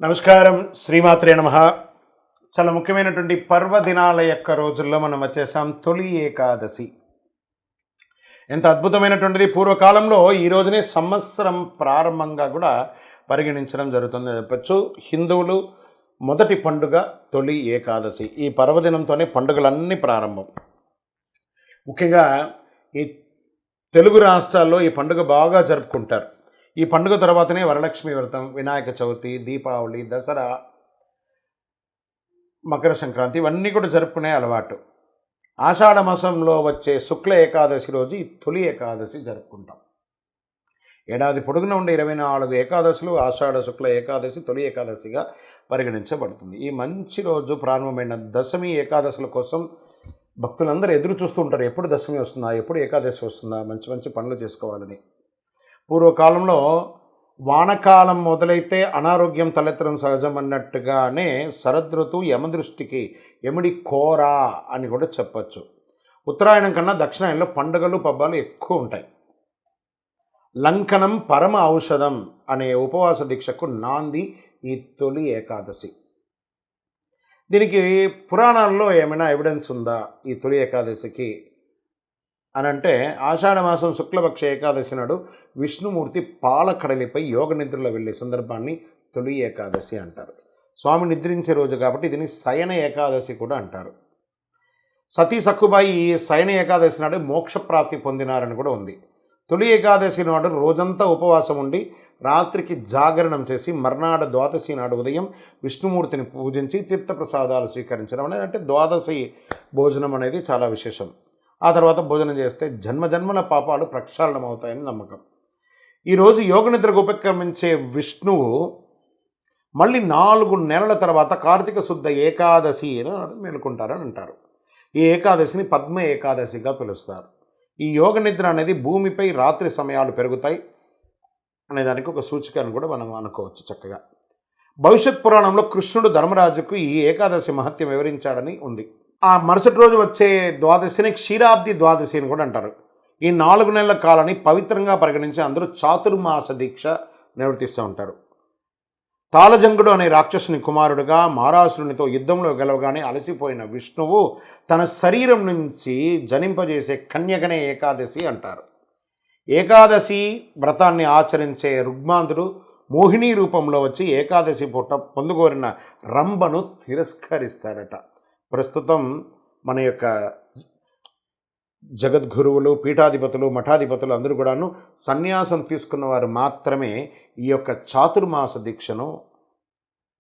నమస్కారం. శ్రీమాత్రే నమః. చాలా ముఖ్యమైనటువంటి పర్వదినాల యొక్క రోజుల్లో మనం వచ్చేసాం. తొలి ఏకాదశి ఎంత అద్భుతమైనటువంటిది. పూర్వకాలంలో ఈ రోజునే సంవత్సరం ప్రారంభంగా కూడా పరిగణించడం జరుగుతుంది చెప్పచ్చు. హిందువులు మొదటి పండుగ తొలి ఏకాదశి. ఈ పర్వదినంతోనే పండుగలన్నీ ప్రారంభం. ముఖ్యంగా ఈ తెలుగు రాష్ట్రాల్లో ఈ పండుగ బాగా జరుపుకుంటారు. ఈ పండుగ తర్వాతనే వరలక్ష్మి వ్రతం, వినాయక చవితి, దీపావళి, దసరా, మకర సంక్రాంతి ఇవన్నీ కూడా జరుపుకునే అలవాటు. ఆషాఢ మాసంలో వచ్చే శుక్ల ఏకాదశి రోజు ఈ తొలి ఏకాదశి జరుపుకుంటాం. ఏడాది పొడుగున ఉండే 24 ఏకాదశులు ఆషాఢ శుక్ల ఏకాదశి తొలి ఏకాదశిగా పరిగణించబడుతుంది. ఈ మంచి రోజు ప్రారంభమైన దశమి ఏకాదశుల కోసం భక్తులందరూ ఎదురు చూస్తూ ఉంటారు. ఎప్పుడు దశమి వస్తుందా, ఎప్పుడు ఏకాదశి వస్తుందా, మంచి మంచి పనులు చేసుకోవాలని. పూర్వకాలంలో వానకాలం మొదలైతే అనారోగ్యం తలెత్తడం సహజం అన్నట్టుగానే శరదృతువు యమదృష్టికి యముడి కోర అని కూడా చెప్పచ్చు. ఉత్తరాయణం కన్నా దక్షిణాయనంలో పండుగలు పబ్బాలు ఎక్కువ ఉంటాయి. లంకనం పరమ ఔషధం అనే ఉపవాస దీక్షకు నాంది ఈ తొలి ఏకాదశి. దీనికి పురాణాల్లో ఏమైనా ఎవిడెన్స్ ఉందా ఈ తొలి ఏకాదశికి అని అంటే, ఆషాఢ మాసం శుక్లపక్ష ఏకాదశి నాడు విష్ణుమూర్తి పాలకడలిపై యోగ నిద్రలో వెళ్ళే సందర్భాన్ని తొలి ఏకాదశి అంటారు. స్వామి నిద్రించే రోజు కాబట్టి దీన్ని శయన ఏకాదశి కూడా అంటారు. సతీ సక్కుబాయి ఈ శయన ఏకాదశి నాడు మోక్షప్రాప్తి పొందినారని కూడా ఉంది. తొలి ఏకాదశి నాడు రోజంతా ఉపవాసం ఉండి రాత్రికి జాగరణం చేసి మర్నాడు ద్వాదశి నాడు ఉదయం విష్ణుమూర్తిని పూజించి తీర్థప్రసాదాలు స్వీకరించడం అనేది, అంటే ద్వాదశి భోజనం అనేది చాలా విశేషం. ఆ తర్వాత భోజనం చేస్తే జన్మజన్మల పాపాలు ప్రక్షాళనం అవుతాయని నమ్మకం. ఈరోజు యోగనిద్రకు ఉపక్రమించే విష్ణువు మళ్ళీ 4 నెలల తర్వాత కార్తీక శుద్ధ ఏకాదశి మేలుకుంటారని అంటారు. ఈ ఏకాదశిని పద్మ ఏకాదశిగా పిలుస్తారు. ఈ యోగనిద్ర అనేది భూమిపై రాత్రి సమయాలు పెరుగుతాయి అనేదానికి ఒక సూచిక అని కూడా మనం అనుకోవచ్చు చక్కగా. భవిష్యత్ పురాణంలో కృష్ణుడు ధర్మరాజుకు ఈ ఏకాదశి మహత్యం వివరించాడని ఉంది. ఆ మరుసటి రోజు వచ్చే ద్వాదశిని క్షీరాబ్ది ద్వాదశి అని కూడా అంటారు. ఈ 4 నెలల కాలాన్ని పవిత్రంగా పరిగణించి అందరూ చాతుర్మాస దీక్ష నిర్వర్తిస్తూ ఉంటారు. తాళజంగుడు అనే రాక్షసుని కుమారుడుగా మారాసురునితో యుద్ధంలో గెలవగానే అలసిపోయిన విష్ణువు తన శరీరం నుంచి జనింపజేసే కన్యకనే ఏకాదశి అంటారు. ఏకాదశి వ్రతాన్ని ఆచరించే రుగ్మాంతుడు మోహిని రూపంలో వచ్చి ఏకాదశి పూట పొందుకోరిన రంభను తిరస్కరిస్తాడట. ప్రస్తుతం మన యొక్క జగద్గురువులు, పీఠాధిపతులు, మఠాధిపతులు అందరూ కూడాను సన్యాసం తీసుకున్న వారు మాత్రమే ఈ యొక్క చాతుర్మాస దీక్షను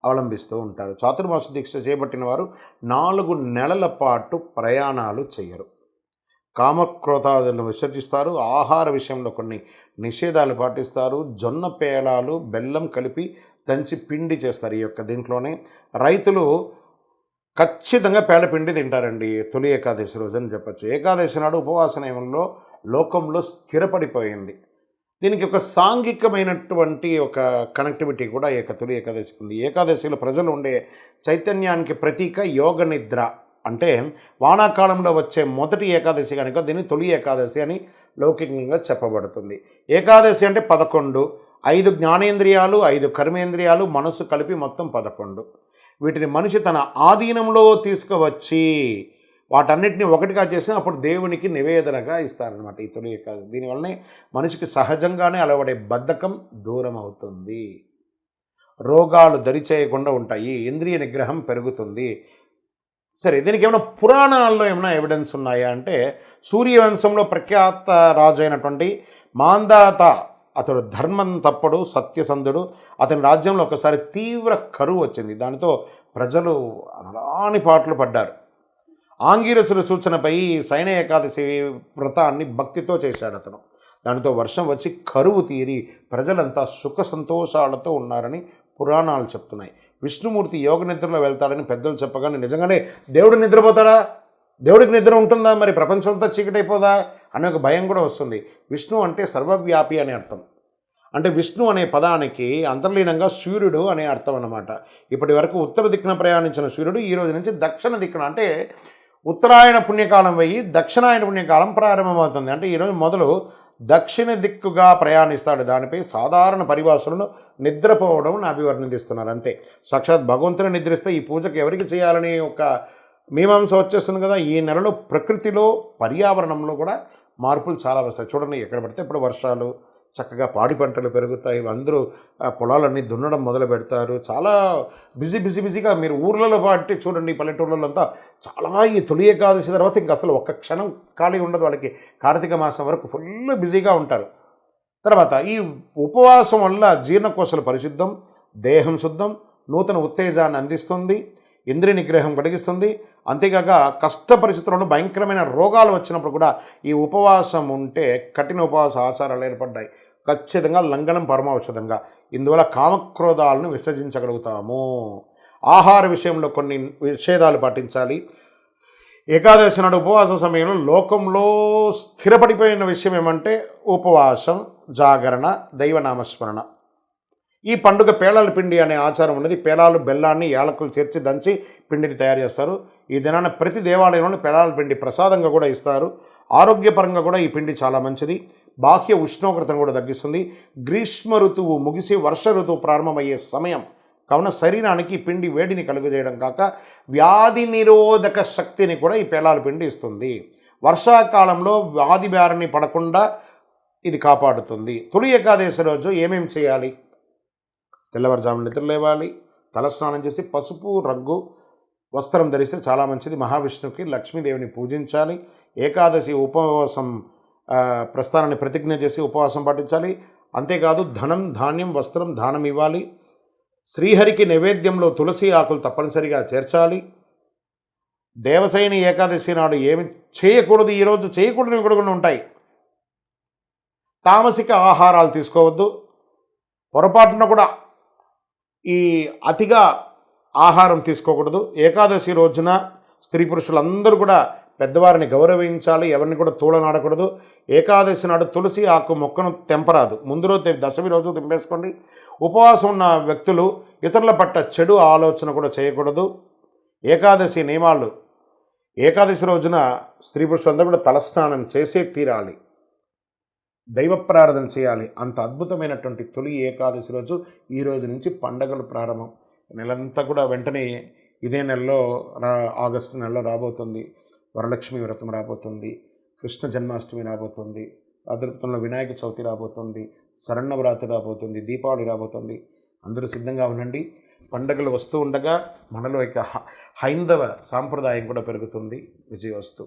అవలంబిస్తూ ఉంటారు. చాతుర్మాస దీక్ష చేపట్టిన వారు 4 నెలల పాటు ప్రయాణాలు చేయరు. కామక్రోధాదులను విసర్జిస్తారు. ఆహార విషయంలో కొన్ని నిషేధాలు పాటిస్తారు. జొన్న పేలాలు, బెల్లం కలిపి దంచి పిండి చేస్తారు. ఈ యొక్క దీంట్లోనే రైతులు ఖచ్చితంగా పేడపిండి తింటారండి తొలి ఏకాదశి రోజు అని చెప్పచ్చు. ఏకాదశి నాడు ఉపవాస నియమంలో లోకంలో స్థిరపడిపోయింది. దీనికి ఒక సాంఘికమైనటువంటి ఒక కనెక్టివిటీ కూడా ఈ యొక్క తొలి ఏకాదశికి ఉంది. ఏకాదశిలో ప్రజలు ఉండే చైతన్యానికి ప్రతీక యోగ నిద్ర. అంటే వానాకాలంలో వచ్చే మొదటి ఏకాదశి కనుక దీన్ని తొలి ఏకాదశి అని లౌకికంగా చెప్పబడుతుంది. ఏకాదశి అంటే 11, 5 జ్ఞానేంద్రియాలు, 5 కర్మేంద్రియాలు, మనస్సు కలిపి మొత్తం 11. వీటిని మనిషి తన ఆధీనంలో తీసుకువచ్చి వాటన్నిటిని ఒకటిగా చేసి అప్పుడు దేవునికి నివేదనగా ఇస్తారనమాట ఈ తొలి ఏకాదశి. దీనివల్లనే మనిషికి సహజంగానే అలవడే బద్ధకం దూరం అవుతుంది, రోగాలు దరిచేయకుండా ఉంటాయి, ఇంద్రియ నిగ్రహం పెరుగుతుంది. సరే, దీనికి ఏమైనా పురాణాల్లో ఏమైనా ఎవిడెన్స్ ఉన్నాయా అంటే, సూర్యవంశంలో ప్రఖ్యాత రాజు అయినటువంటి మాంధాత, అతడు ధర్మం తప్పడు, సత్యసంధుడు. అతని రాజ్యంలో ఒకసారి తీవ్ర కరువు వచ్చింది. దానితో ప్రజలు అలాని పాటలు పడ్డారు. ఆంగీరసుల సూచనపై శయన ఏకాదశి వ్రతాన్ని భక్తితో చేశాడు అతను. దానితో వర్షం వచ్చి కరువు తీరి ప్రజలంతా సుఖ సంతోషాలతో ఉన్నారని పురాణాలు చెప్తున్నాయి. విష్ణుమూర్తి యోగ నిద్రలో వెళ్తాడని పెద్దలు చెప్పగానే నిజంగానే దేవుడు నిద్రపోతాడా, దేవుడికి నిద్ర ఉంటుందా, మరి ప్రపంచంతో చీకటైపోదా అనే ఒక భయం కూడా వస్తుంది. విష్ణు అంటే సర్వవ్యాపి అనే అర్థం. అంటే విష్ణు అనే పదానికి అంతర్లీనంగా సూర్యుడు అనే అర్థం అన్నమాట. ఇప్పటి వరకు ఉత్తర దిక్కున ప్రయాణించిన సూర్యుడు ఈ రోజు నుంచి దక్షిణ దిక్కున, అంటే ఉత్తరాయణ పుణ్యకాలం పోయి దక్షిణాయన పుణ్యకాలం ప్రారంభమవుతుంది. అంటే ఈరోజు మొదలు దక్షిణ దిక్కుగా ప్రయాణిస్తాడు. దానిపై సాధారణ పరిభాషలను నిద్రపోవడం అభివర్ణిస్తున్నారు అంతే. సాక్షాత్ భగవంతుని నిద్రిస్తే ఈ పూజకు ఎవరికి చేయాలని ఒక మీమాంస వచ్చేస్తుంది కదా. ఈ నెలలో ప్రకృతిలో పర్యావరణంలో కూడా మార్పులు చాలా వస్తాయి. చూడండి, ఎక్కడ పడితే ఇప్పుడు వర్షాలు, చక్కగా పాడి పంటలు పెరుగుతాయి. అందరూ పొలాలన్నీ దున్నడం మొదలు పెడతారు. చాలా బిజీగా మీరు ఊర్లలో పాటి చూడండి, పల్లెటూర్లలో అంతా చాలా ఈ తొలి ఏకాదశి తర్వాత ఇంకా అసలు ఒక్క క్షణం ఖాళీ ఉండదు వాళ్ళకి. కార్తీక మాసం వరకు ఫుల్ బిజీగా ఉంటారు. తర్వాత ఈ ఉపవాసం వల్ల జీర్ణకోశాలు పరిశుద్ధం, దేహం శుద్ధం, నూతన ఉత్తేజాన్ని అందిస్తుంది, ఇంద్రియ నిగ్రహం కలిగిస్తుంది. అంతేకాక కష్ట పరిస్థితుల్లో భయంకరమైన రోగాలు వచ్చినప్పుడు కూడా ఈ ఉపవాసం ఉంటే కఠిన ఉపవాస ఆచారాలు ఏర్పడ్డాయి. ఖచ్చితంగా లంఘనం పరమౌషధంగా. ఇందువల్ల కామక్రోధాలను విసర్జించగలుగుతాము. ఆహార విషయంలో కొన్ని నిషేధాలు పాటించాలి. ఏకాదశి నాడు ఉపవాస సమయంలో లోకంలో స్థిరపడిపోయిన విషయం ఏమంటే ఉపవాసం, జాగరణ, దైవనామస్మరణ. ఈ పండుగ పేలాల పిండి అనే ఆచారం ఉన్నది. పేలాలు బెల్లాన్ని యాలకులు చేర్చి దంచి పిండిని తయారు చేస్తారు. ఈ దినాన ప్రతి దేవాలయంలో పేలాల పిండి ప్రసాదంగా కూడా ఇస్తారు. ఆరోగ్యపరంగా కూడా ఈ పిండి చాలా మంచిది. బాహ్య ఉష్ణోగ్రతను కూడా తగ్గిస్తుంది. గ్రీష్మ ఋతువు ముగిసి వర్ష ఋతువు ప్రారంభమయ్యే సమయం కావున శరీరానికి పిండి వేడిని కలుగజేయడం కాక వ్యాధి నిరోధక శక్తిని కూడా ఈ పేలాల పిండి ఇస్తుంది. వర్షాకాలంలో వ్యాధి బారిన పడకుండా ఇది కాపాడుతుంది. తొలి ఏకాదశి రోజు ఏమేమి చేయాలి? తెల్లవారుజామున నిద్ర లేవాలి, తలస్నానం చేసి పసుపు రంగు వస్త్రం ధరిస్తే చాలా మంచిది. మహావిష్ణువుకి, లక్ష్మీదేవిని పూజించాలి. ఏకాదశి ఉపవాసం ప్రస్థానాన్ని ప్రతిజ్ఞ చేసి ఉపవాసం పాటించాలి. అంతేకాదు ధనం, ధాన్యం, వస్త్రం దానం ఇవ్వాలి. శ్రీహరికి నైవేద్యంలో తులసి ఆకులు తప్పనిసరిగా చేర్చాలి. దేవసైని ఏకాదశి నాడు ఏమి చేయకూడదు, ఈరోజు చేయకూడనివి కూడా ఉంటాయి. తామసిక ఆహారాలు తీసుకోవద్దు. పొరపాటున కూడా ఈ అతిగా ఆహారం తీసుకోకూడదు. ఏకాదశి రోజున స్త్రీ పురుషులందరూ కూడా పెద్దవారిని గౌరవించాలి. ఎవరిని కూడా తూలనాడకూడదు. ఏకాదశి నాడు తులసి ఆకు మొక్కను తెంపరాదు. ముందు రోజు దశమి రోజు తెంపేసుకోండి. ఉపవాసం ఉన్న వ్యక్తులు ఇతరుల పట్ల చెడు ఆలోచన కూడా చేయకూడదు. ఏకాదశి నియమాలు: ఏకాదశి రోజున స్త్రీ పురుషులందరూ కూడా తలస్నానం చేసే తీరాలి. దైవ ప్రార్థన చేయాలి. అంత అద్భుతమైనటువంటి తొలి ఏకాదశి రోజు ఈ రోజు నుంచి పండగలు ప్రారంభం. నెలంతా కూడా వెంటనే ఇదే నెలలో ఆగస్టు నెలలో రాబోతుంది. వరలక్ష్మి వ్రతం రాబోతుంది. కృష్ణ జన్మాష్టమి రాబోతుంది. అదృతంలో వినాయక చవితి రాబోతుంది. శరన్నవరాత్రి రాబోతుంది. దీపావళి రాబోతుంది. అందరూ సిద్ధంగా ఉండండి. పండగలు వస్తూ ఉండగా మనలో ఇక హైందవ సాంప్రదాయం కూడా పెరుగుతుంది. విజయవస్తు.